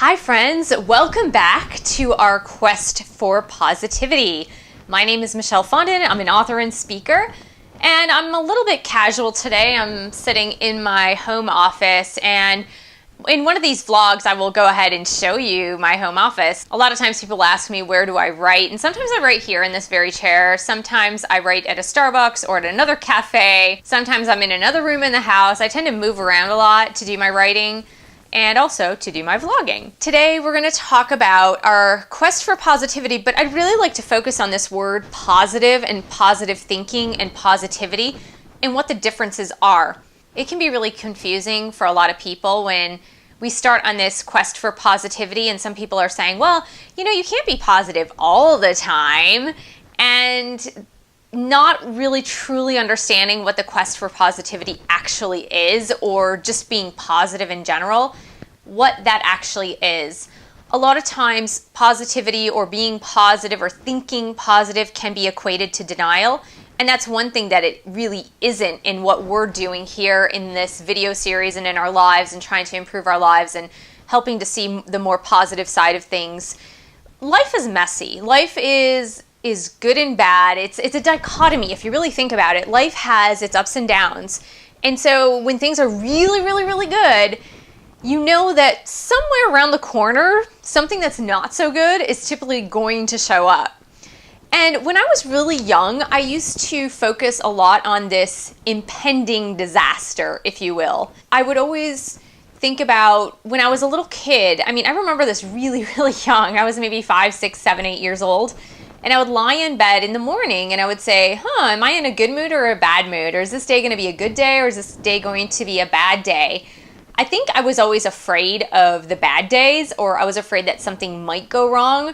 Hi friends, welcome back to our quest for positivity. My name is Michelle Fondin. I'm an author and speaker, and I'm a little bit casual today. I'm sitting in my home office, and in one of these vlogs I will go ahead and show you my home office. A lot of times people ask me, where do I write? And sometimes I write here in this very chair. Sometimes I write at a Starbucks or at another cafe. Sometimes I'm in another room in the house. I tend to move around a lot to do my writing and also to do my vlogging. Today we're going to talk about our quest for positivity, but I'd really like to focus on this word positive and positive thinking and positivity and what the differences are. It can be really confusing for a lot of people when we start on this quest for positivity, and some people are saying, well, you know, you can't be positive all the time, and not really truly understanding what the quest for positivity actually is, or just being positive in general, what that actually is. A lot of times positivity or being positive or thinking positive can be equated to denial, and that's one thing that it really isn't in what we're doing here in this video series and in our lives and trying to improve our lives and helping to see the more positive side of things. Life is messy. Life is good and bad. It's a dichotomy if you really think about it. Life has its ups and downs. And so when things are really, really, really good, you know that somewhere around the corner, something that's not so good is typically going to show up. And when I was really young, I used to focus a lot on this impending disaster, if you will. I would always think about when I was a little kid. I mean, I remember this really, really young. I was maybe 5, 6, 7, 8 years old. And I would lie in bed in the morning and I would say, am I in a good mood or a bad mood? Or is this day going to be a good day or is this day going to be a bad day? I think I was always afraid of the bad days, or I was afraid that something might go wrong.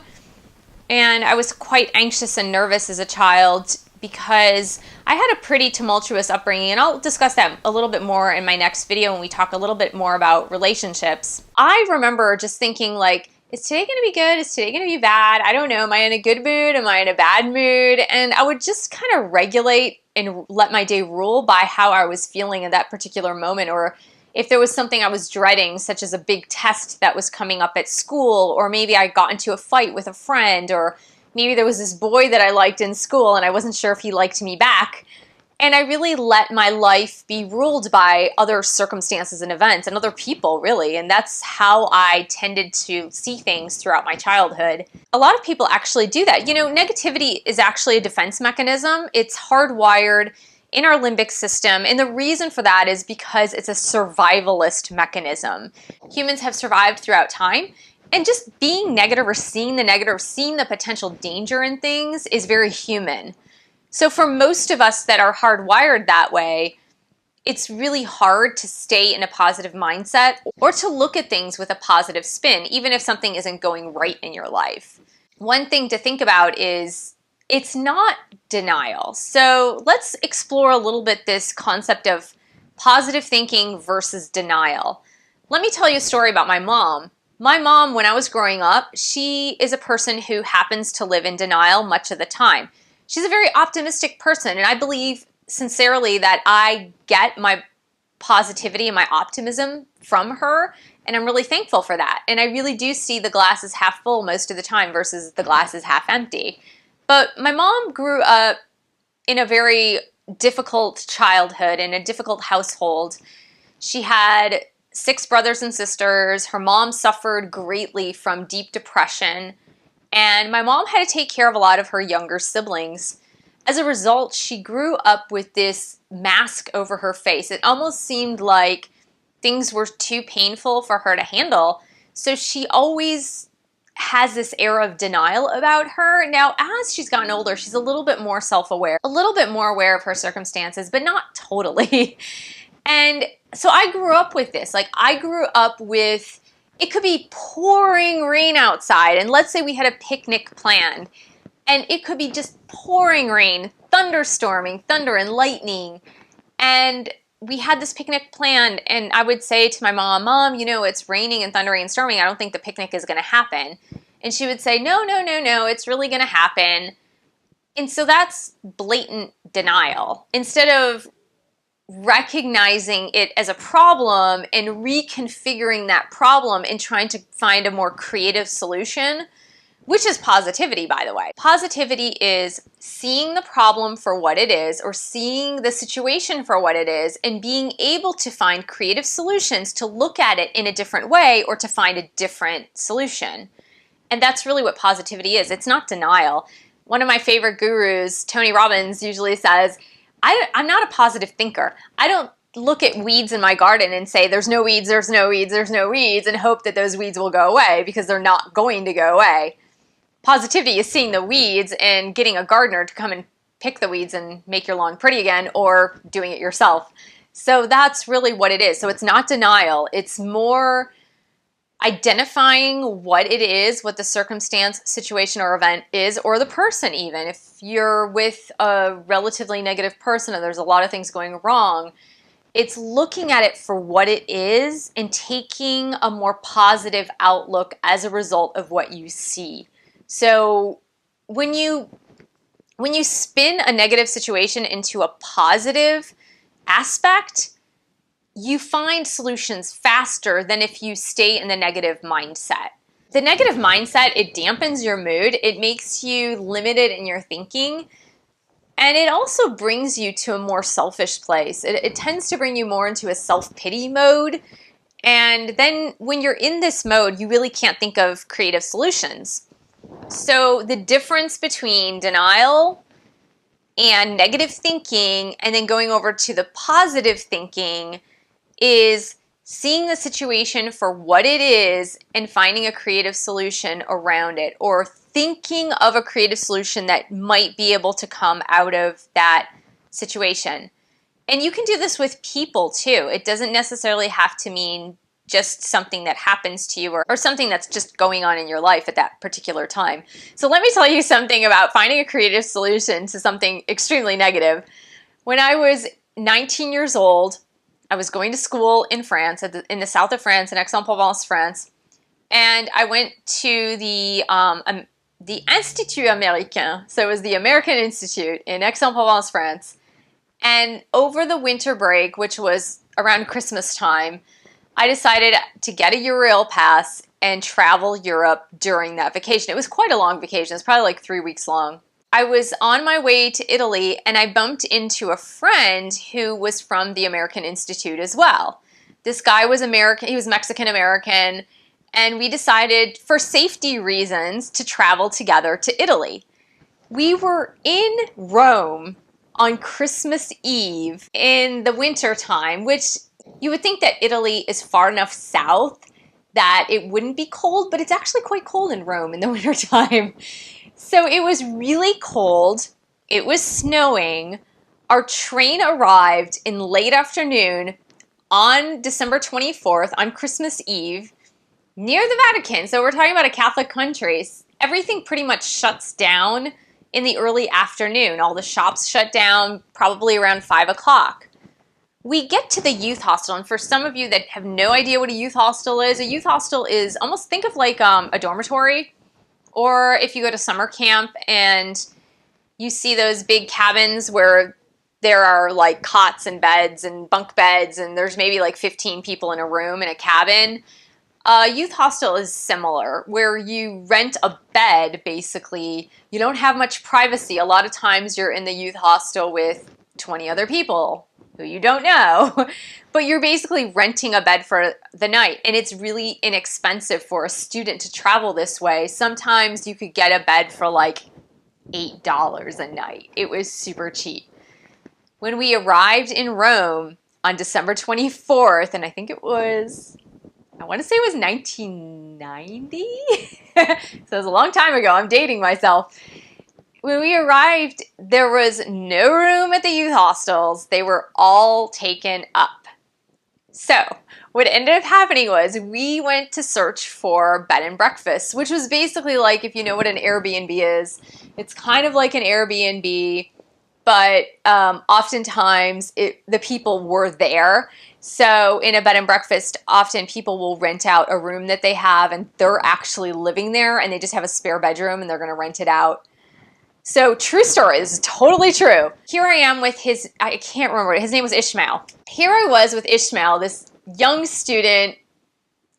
And I was quite anxious and nervous as a child because I had a pretty tumultuous upbringing, and I'll discuss that a little bit more in my next video when we talk a little bit more about relationships. I remember just thinking, like, is today going to be good? Is today going to be bad? I don't know. Am I in a good mood? Am I in a bad mood? And I would just kind of regulate and let my day rule by how I was feeling in that particular moment, or if there was something I was dreading, such as a big test that was coming up at school, or maybe I got into a fight with a friend, or maybe there was this boy that I liked in school and I wasn't sure if he liked me back. And I really let my life be ruled by other circumstances and events and other people, really. And that's how I tended to see things throughout my childhood. A lot of people actually do that. You know, negativity is actually a defense mechanism. It's hardwired in our limbic system. And the reason for that is because it's a survivalist mechanism. Humans have survived throughout time. And just being negative or seeing the negative, seeing the potential danger in things is very human. So for most of us that are hardwired that way, it's really hard to stay in a positive mindset or to look at things with a positive spin, even if something isn't going right in your life. One thing to think about is it's not denial. So let's explore a little bit this concept of positive thinking versus denial. Let me tell you a story about my mom. My mom, when I was growing up, she is a person who happens to live in denial much of the time. She's a very optimistic person, and I believe sincerely that I get my positivity and my optimism from her, and I'm really thankful for that. And I really do see the glass is half full most of the time versus the glass is half empty. But my mom grew up in a very difficult childhood, in a difficult household. She had 6 brothers and sisters. Her mom suffered greatly from deep depression. And my mom had to take care of a lot of her younger siblings. As a result, she grew up with this mask over her face. It almost seemed like things were too painful for her to handle. So she always has this air of denial about her. Now, as she's gotten older, she's a little bit more self-aware, a little bit more aware of her circumstances, but not totally. And so I grew up with this. Like, I grew up with, it could be pouring rain outside, and let's say we had a picnic planned, and it could be just pouring rain, thunderstorming, thunder and lightning, and we had this picnic planned, and I would say to my mom, Mom, you know, it's raining and thundering and storming. I don't think the picnic is going to happen. And she would say, no, it's really going to happen. And so that's blatant denial. Instead of recognizing it as a problem and reconfiguring that problem and trying to find a more creative solution, which is positivity, by the way. Positivity is seeing the problem for what it is, or seeing the situation for what it is, and being able to find creative solutions to look at it in a different way or to find a different solution. And that's really what positivity is. It's not denial. One of my favorite gurus, Tony Robbins, usually says, I'm not a positive thinker. I don't look at weeds in my garden and say, there's no weeds, there's no weeds, there's no weeds, and hope that those weeds will go away, because they're not going to go away. Positivity is seeing the weeds and getting a gardener to come and pick the weeds and make your lawn pretty again, or doing it yourself. So that's really what it is. So it's not denial. It's more identifying what it is, what the circumstance, situation, or event is, or the person even. If you're with a relatively negative person and there's a lot of things going wrong, it's looking at it for what it is and taking a more positive outlook as a result of what you see. So when you spin a negative situation into a positive aspect, you find solutions faster than if you stay in the negative mindset. The negative mindset, it dampens your mood, it makes you limited in your thinking, and it also brings you to a more selfish place. It tends to bring you more into a self-pity mode, and then when you're in this mode, you really can't think of creative solutions. So the difference between denial and negative thinking and then going over to the positive thinking is seeing the situation for what it is and finding a creative solution around it, or thinking of a creative solution that might be able to come out of that situation. And you can do this with people too. It doesn't necessarily have to mean just something that happens to you or something that's just going on in your life at that particular time. So let me tell you something about finding a creative solution to something extremely negative. When I was 19 years old, I was going to school in France, in the south of France, in Aix-en-Provence, France, and I went to the Institut Américain, so it was the American Institute in Aix-en-Provence, France, and over the winter break, which was around Christmas time, I decided to get a Eurail pass and travel Europe during that vacation. It was quite a long vacation. It was probably like 3 weeks long. I was on my way to Italy and I bumped into a friend who was from the American Institute as well. This guy was American, he was Mexican-American, and we decided for safety reasons to travel together to Italy. We were in Rome on Christmas Eve in the winter time, which you would think that Italy is far enough south that it wouldn't be cold, but it's actually quite cold in Rome in the winter time. So it was really cold, it was snowing, our train arrived in late afternoon on December 24th, on Christmas Eve, near the Vatican. So we're talking about a Catholic country. Everything pretty much shuts down in the early afternoon. All the shops shut down probably around 5 o'clock. We get to the youth hostel, and for some of you that have no idea what a youth hostel is almost, think of like a dormitory. Or if you go to summer camp and you see those big cabins where there are like cots and beds and bunk beds and there's maybe like 15 people in a room in a cabin. A youth hostel is similar, where you rent a bed basically. You don't have much privacy. A lot of times you're in the youth hostel with 20 other people who you don't know. But you're basically renting a bed for the night, and it's really inexpensive for a student to travel this way. Sometimes you could get a bed for like $8 a night. It was super cheap. When we arrived in Rome on December 24th, and I think it was, I want to say it was 1990? So it was a long time ago. I'm dating myself. When we arrived, there was no room at the youth hostels. They were all taken up. So what ended up happening was we went to search for bed and breakfast, which was basically like, if you know what an Airbnb is, it's kind of like an Airbnb, but oftentimes the people were there. So in a bed and breakfast, often people will rent out a room that they have and they're actually living there and they just have a spare bedroom and they're going to rent it out. So true story, this is totally true. Here I am with I can't remember, his name was Ishmael. Here I was with Ishmael, this young student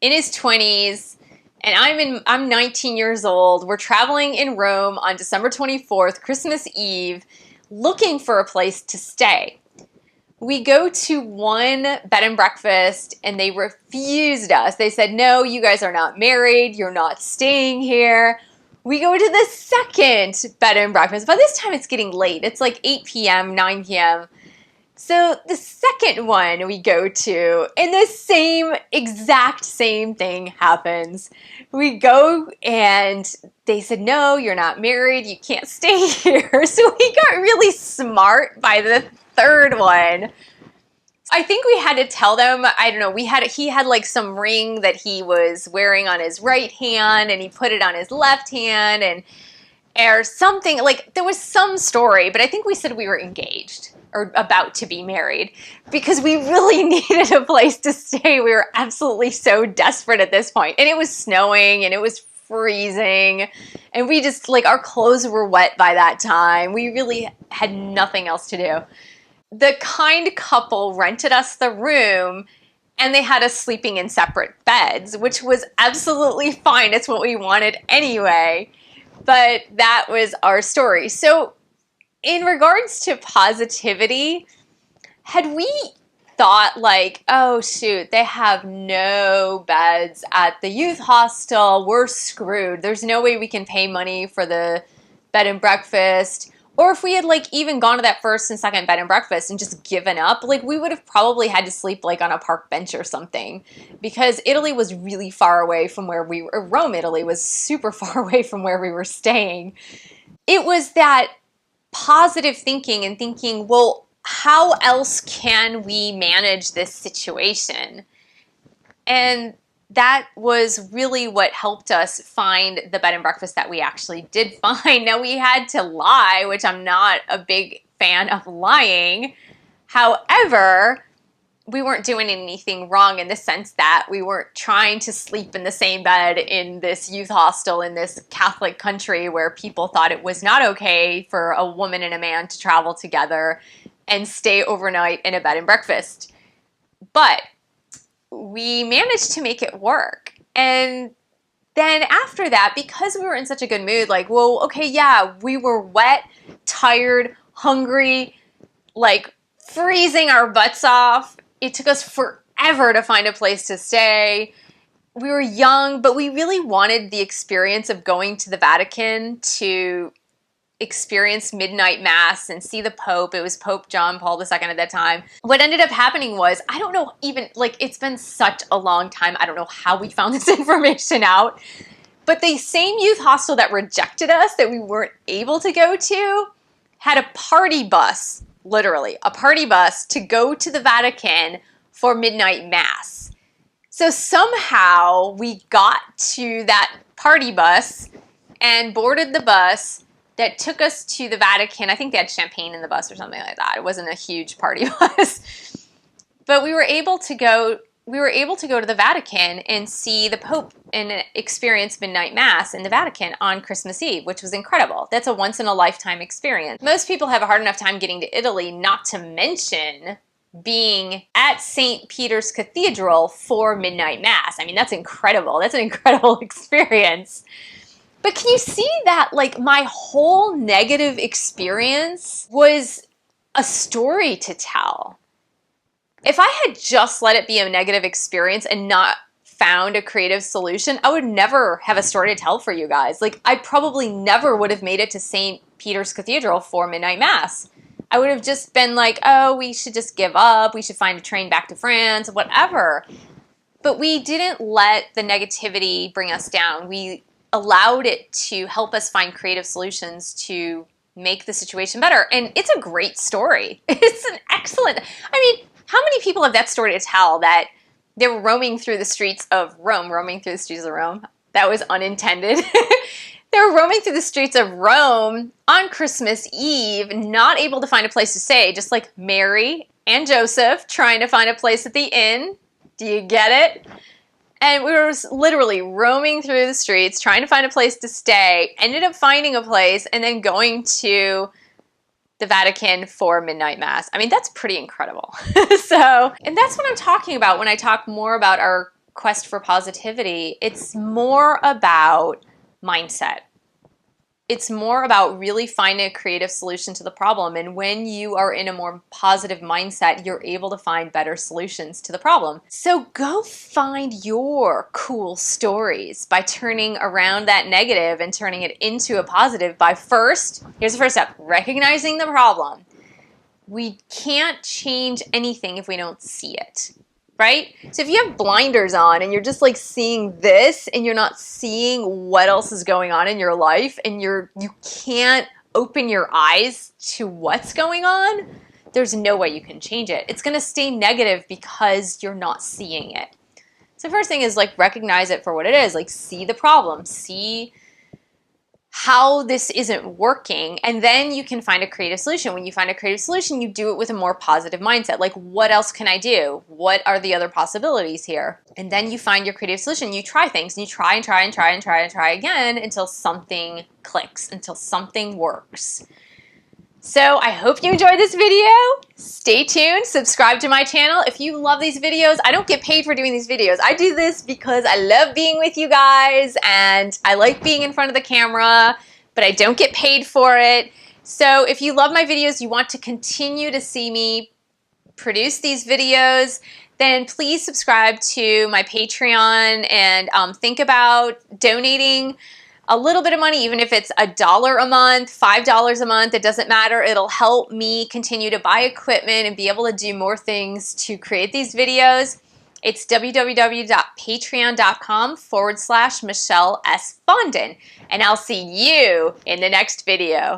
in his 20s, and I'm 19 years old. We're traveling in Rome on December 24th, Christmas Eve, looking for a place to stay. We go to one bed and breakfast and they refused us. They said, no, you guys are not married. You're not staying here. We go to the second bed and breakfast. By this time it's getting late. It's like 8 p.m., 9 p.m. So the second one we go to, and the exact same thing happens. We go and they said, no, you're not married. You can't stay here. So we got really smart by the third one. I think we had to tell them, I don't know, he had like some ring that he was wearing on his right hand and he put it on his left hand or something. Like there was some story, but I think we said we were engaged or about to be married because we really needed a place to stay. We were absolutely so desperate at this point. And it was snowing and it was freezing and we just like our clothes were wet by that time. We really had nothing else to do. The kind couple rented us the room and they had us sleeping in separate beds, which was absolutely fine. It's what we wanted anyway. But that was our story. So in regards to positivity, had we thought like, oh shoot, they have no beds at the youth hostel, we're screwed. There's no way we can pay money for the bed and breakfast. Or if we had like even gone to that first and second bed and breakfast and just given up, like we would have probably had to sleep like on a park bench or something because Italy was really far away from where we were. Rome, Italy was super far away from where we were staying. It was that positive thinking and thinking, well, how else can we manage this situation? And that was really what helped us find the bed and breakfast that we actually did find. Now, we had to lie, which I'm not a big fan of lying. However, we weren't doing anything wrong in the sense that we weren't trying to sleep in the same bed in this youth hostel in this Catholic country where people thought it was not okay for a woman and a man to travel together and stay overnight in a bed and breakfast. But we managed to make it work. And then after that, because we were in such a good mood, like, well, okay, yeah, we were wet, tired, hungry, like freezing our butts off. It took us forever to find a place to stay. We were young, but we really wanted the experience of going to the Vatican to experience midnight mass and see the Pope. It was Pope John Paul II at that time. What ended up happening was, I don't know, even like it's been such a long time. I don't know how we found this information out, but the same youth hostel that rejected us, that we weren't able to go to, had a party bus, literally a party bus to go to the Vatican for midnight mass. So somehow we got to that party bus and boarded the bus that took us to the Vatican. I think they had champagne in the bus or something like that. It wasn't a huge party bus. But we were able to go to the Vatican and see the Pope and experience midnight mass in the Vatican on Christmas Eve, which was incredible. That's a once in a lifetime experience. Most people have a hard enough time getting to Italy, not to mention being at St. Peter's Cathedral for midnight mass. I mean, that's incredible. That's an incredible experience. But can you see that, like, my whole negative experience was a story to tell? If I had just let it be a negative experience and not found a creative solution, I would never have a story to tell for you guys. Like, I probably never would have made it to St. Peter's Cathedral for midnight mass. I would have just been like, oh, we should just give up. We should find a train back to France, whatever. But we didn't let the negativity bring us down. We allowed it to help us find creative solutions to make the situation better. And it's a great story. It's an excellent, I mean, how many people have that story to tell that they were roaming through the streets of Rome, that was unintended. They were roaming through the streets of Rome on Christmas Eve, not able to find a place to stay, just like Mary and Joseph trying to find a place at the inn. Do you get it? And we were literally roaming through the streets, trying to find a place to stay, ended up finding a place, and then going to the Vatican for midnight mass. I mean, that's pretty incredible. And that's what I'm talking about when I talk more about our quest for positivity. It's more about mindset. It's more about really finding a creative solution to the problem. And when you are in a more positive mindset, you're able to find better solutions to the problem. So go find your cool stories by turning around that negative and turning it into a positive by here's the first step, recognizing the problem. We can't change anything if we don't see it. Right? So if you have blinders on and you're just like seeing this and you're not seeing what else is going on in your life and you can't open your eyes to what's going on, there's no way you can change it. It's going to stay negative because you're not seeing it. So first thing is like recognize it for what it is. Like see the problem, see how this isn't working, and then you can find a creative solution. When you find a creative solution, you do it with a more positive mindset. Like, what else can I do? What are the other possibilities here? And then you find your creative solution. You try things, and you try and try and try and try and try again until something clicks, until something works. So I hope you enjoyed this video. Stay tuned, subscribe to my channel. If you love these videos, I don't get paid for doing these videos. I do this because I love being with you guys and I like being in front of the camera, but I don't get paid for it. So if you love my videos, you want to continue to see me produce these videos, then please subscribe to my Patreon and think about donating a little bit of money, even if it's $1 a month, $5 a month, it doesn't matter. It'll help me continue to buy equipment and be able to do more things to create these videos. It's www.patreon.com/Michelle S. Fondin. And I'll see you in the next video.